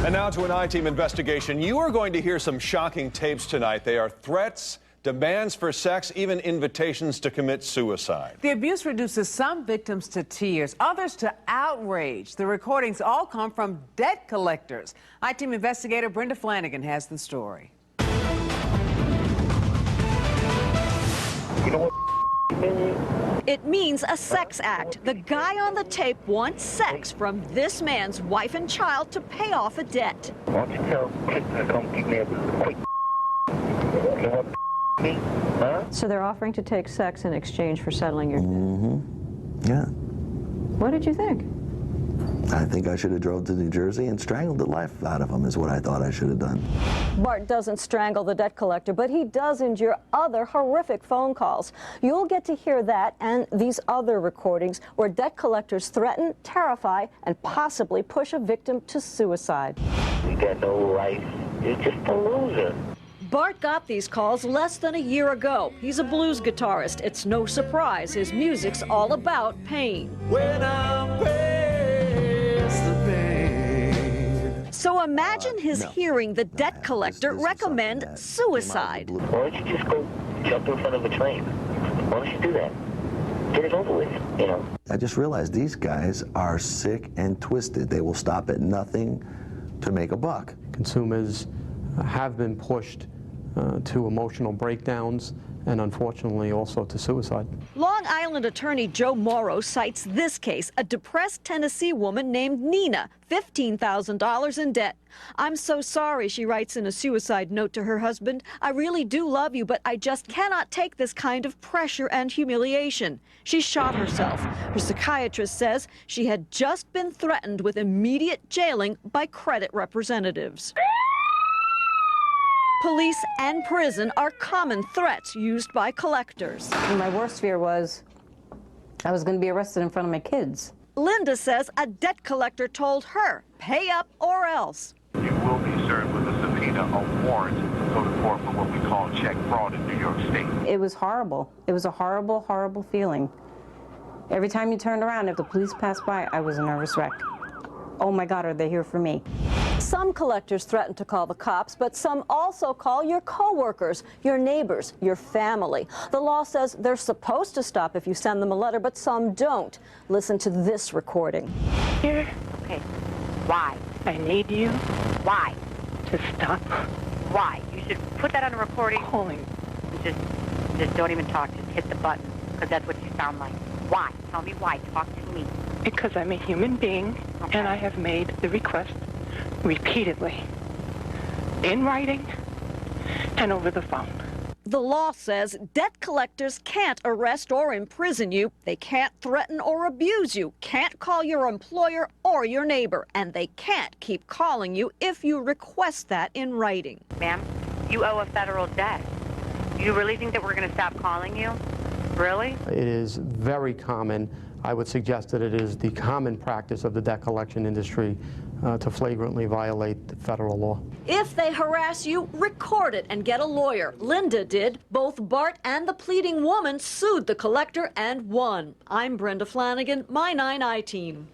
And now to an I-Team investigation. You are going to hear some shocking tapes tonight. They are threats, demands for sex, even invitations to commit suicide. The abuse reduces some victims to tears, others to outrage. The recordings all come from debt collectors. I-Team investigator Brenda Flanagan has the story. You know what It means a sex act. The guy on the tape wants sex from this man's wife and child to pay off a debt. Why don't you tell Quick to come get me a quick? You know what me? Huh? So they're offering to take sex in exchange for settling your debt. Mm-hmm. Yeah. What did you think? I think I should have drove to New Jersey and strangled the life out of him is what I thought I should have done. Bart doesn't strangle the debt collector, but he does endure other horrific phone calls. You'll get to hear that and these other recordings where debt collectors threaten, terrify, and possibly push a victim to suicide. You got no life. You're just a loser. Bart got these calls less than a year ago. He's a blues guitarist. It's no surprise his music's all about pain. When I'm past the pain. So imagine hearing the debt collector recommend suicide. Why don't you just go jump in front of a train? Why don't you do that? Get it over with, you know? I just realized these guys are sick and twisted. They will stop at nothing to make a buck. Consumers have been pushed to emotional breakdowns and unfortunately also to suicide. Long Island attorney Joe Morrow cites this case, a depressed Tennessee woman named Nina, $15,000 in debt. "I'm so sorry," she writes in a suicide note to her husband. "I really do love you, but I just cannot take this kind of pressure and humiliation." She shot herself. Her psychiatrist says she had just been threatened with immediate jailing by credit representatives. Police and prison are common threats used by collectors. My worst fear was I was going to be arrested in front of my kids. Linda says a debt collector told her, "Pay up or else." You will be served with a subpoena, a warrant to go to court for what we call check fraud in New York State. It was horrible. It was a horrible, horrible feeling. Every time you turned around, if the police passed by, I was a nervous wreck. Oh my God, are they here for me? Some collectors threaten to call the cops, but some also call your coworkers, your neighbors, your family. The law says they're supposed to stop if you send them a letter, but some don't. Listen to this recording. Here? Okay. Why? I need you. Why? To stop. Why? You should put that on a recording. Calling. Just don't even talk. Just hit the button, because that's what you sound like. Why? Tell me why. Talk to me. Because I'm a human being, okay, and I have made the request repeatedly, in writing and over the phone. The law says debt collectors can't arrest or imprison you. They can't threaten or abuse you, can't call your employer or your neighbor, and they can't keep calling you if you request that in writing. Ma'am, you owe a federal debt. You really think that we're going to stop calling you? Really? It is very common. I would suggest that it is the common practice of the debt collection industry to flagrantly violate the federal law. If they harass you, record it and get a lawyer. Linda did. Both Bart and the pleading woman sued the collector and won. I'm Brenda Flanagan, My 9 I-Team.